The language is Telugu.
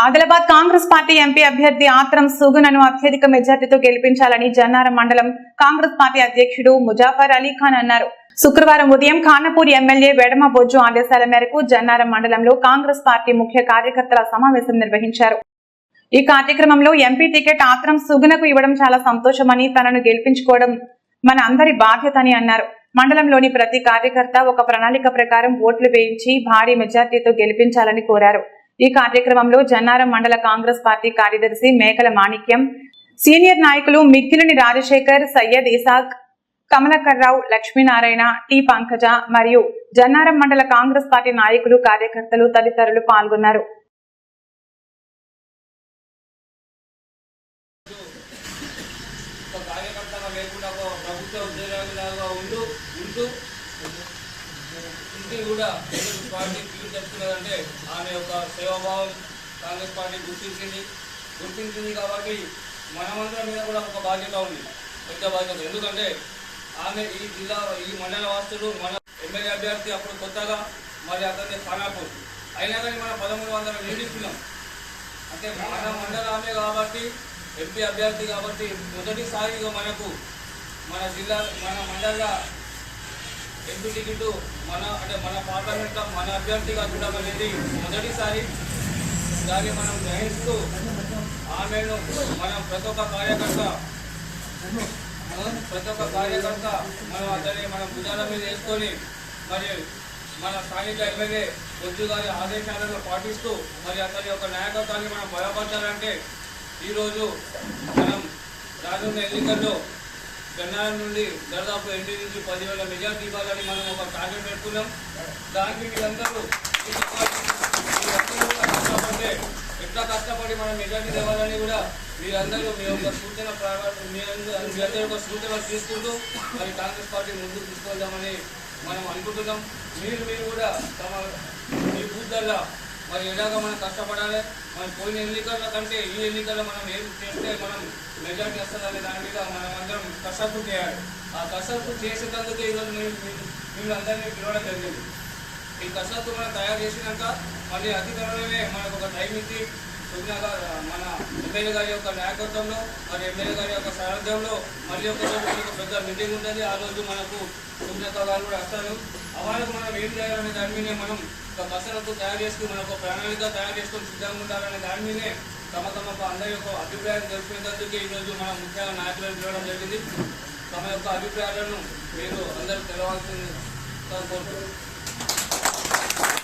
ఆదిలాబాద్ కాంగ్రెస్ పార్టీ ఎంపీ అభ్యర్థి ఆత్రం సుగుణను అత్యధిక మెజార్టీతో గెలిపించాలని జన్నారం మండలం కాంగ్రెస్ పార్టీ అధ్యక్షుడు ముజాఫర్ అలీ ఖాన్ అన్నారు. శుక్రవారం ఉదయం ఖానాపూర్ ఎమ్మెల్యే వెడమ బొజ్జు ఆదేశాల మేరకు జన్నారం మండలంలో కాంగ్రెస్ పార్టీ ముఖ్య కార్యకర్తల సమావేశం నిర్వహించారు. ఈ కార్యక్రమంలో ఎంపీ టికెట్ ఆత్రం సుగుణకు ఇవ్వడం చాలా సంతోషమని, తనను గెలిపించుకోవడం మన అందరి బాధ్యత అని అన్నారు. మండలంలోని ప్రతి కార్యకర్త ఒక ప్రణాళిక ప్రకారం ఓట్లు వేయించి భారీ మెజార్టీతో గెలిపించాలని కోరారు. ఈ కార్యక్రమంలో జన్నారం మండల కాంగ్రెస్ పార్టీ కార్యదర్శి మేకల మాణిక్యం, సీనియర్ నాయకులు మిక్కిలిని రాజశేఖర్, సయ్యద్ ఇసాక్, కమలకర్రావు, లక్ష్మీనారాయణ, టి పంకజ మరియు జన్నారం మండల కాంగ్రెస్ పార్టీ నాయకులు, కార్యకర్తలు తదితరులు పాల్గొన్నారు. కూడా పార్టీ తీరు చెప్తున్నదంటే ఆమె యొక్క సేవాభావం కాంగ్రెస్ పార్టీ గుర్తించింది కాబట్టి మనమందరం మీద కూడా ఒక బాధ్యత ఉంది, పెద్ద బాధ్యత. ఎందుకంటే ఆమె ఈ మండల వాస్తులు మన ఎమ్మెల్యే అభ్యర్థి అప్పుడు కొత్తగా మరి అతన్ని ఖానాపూర్ అయినా కానీ మన 1300 నియమిస్తున్నాం. అంటే మన మండల ఆమె కాబట్టి, ఎంపీ అభ్యర్థి కాబట్టి మొదటిసారిగా మనకు మన జిల్లా మన మండల ఎంపీ టికెట్ మన పార్లమెంట్ మన అభ్యర్థిగా చూడడం అనేది మొదటిసారి. దాన్ని మనం గ్రహిస్తూ ఆమెను మనం ప్రతి ఒక్క కార్యకర్త మనం అతన్ని మన భుజాల మీద వేసుకొని మరి మన స్థానిక ఎమ్మెల్యే బొజ్జు గారి ఆదేశాలను పాటిస్తూ మరి అతని యొక్క నాయకత్వాన్ని మనం బలపరచాలంటే ఈరోజు మనం రానున్న ఎన్నికల్లో జన్నారం నుండి దాదాపు 8 నుంచి 10,000 మెజార్టీ ఇవ్వాలని మనం ఒక టార్గెట్ పెట్టుకున్నాం. దానికి మీరందరూ కష్టపడితే ఎట్లా కష్టపడి మనం మెజార్టీ ఇవ్వాలని కూడా మీరందరూ మీ యొక్క అందరి యొక్క సూచనలు తీసుకుంటూ మరి కాంగ్రెస్ పార్టీ ముందుకు తీసుకెళ్దామని మనం అనుకుంటున్నాం. మీరు కూడా మీ బూత్లల్లో మరి ఎలాగ మనం కష్టపడాలి, మనం పోయిన ఎన్నికల కంటే ఈ ఎన్నికల్లో మనం ఏం చేస్తే మనం మెజార్టీ వస్తుందనే దాని మీద మనం అందరం కసరత్తు చేయాలి. ఆ కసరత్తు చేసేటందుకే ఈరోజు మేము అందరినీ పిలవడం జరిగింది. ఈ కసరత్తు మనం తయారు చేసినాక మళ్ళీ అతి త్వరలోనే మనకు ఒక టైం ఇచ్చి సుగ్నా మన ఎమ్మెల్యే గారి యొక్క నాయకత్వంలో మరి ఎమ్మెల్యే గారి యొక్క సారథ్యంలో మళ్ళీ ఒక పెద్ద మీటింగ్ ఉంటుంది. ఆ రోజు మనకు సుగ్నా గారు కూడా వస్తారు. అవరకు మనం ఏం చేయాలనే దాని మీదే మనం ఒక కసరత్తు తయారు చేసుకుని మనకు ప్రణాళిక తయారు చేసుకొని సిద్ధంగా ఉండాలనే దాని మీదే తమ అందరి యొక్క అభిప్రాయం తెలిపేందుకు ఈరోజు మనం ముఖ్యంగా నాయకులను పిలవడం జరిగింది. తమ యొక్క అభిప్రాయాలను మీరు అందరూ తెలవాల్సింది కోరుతున్నాను.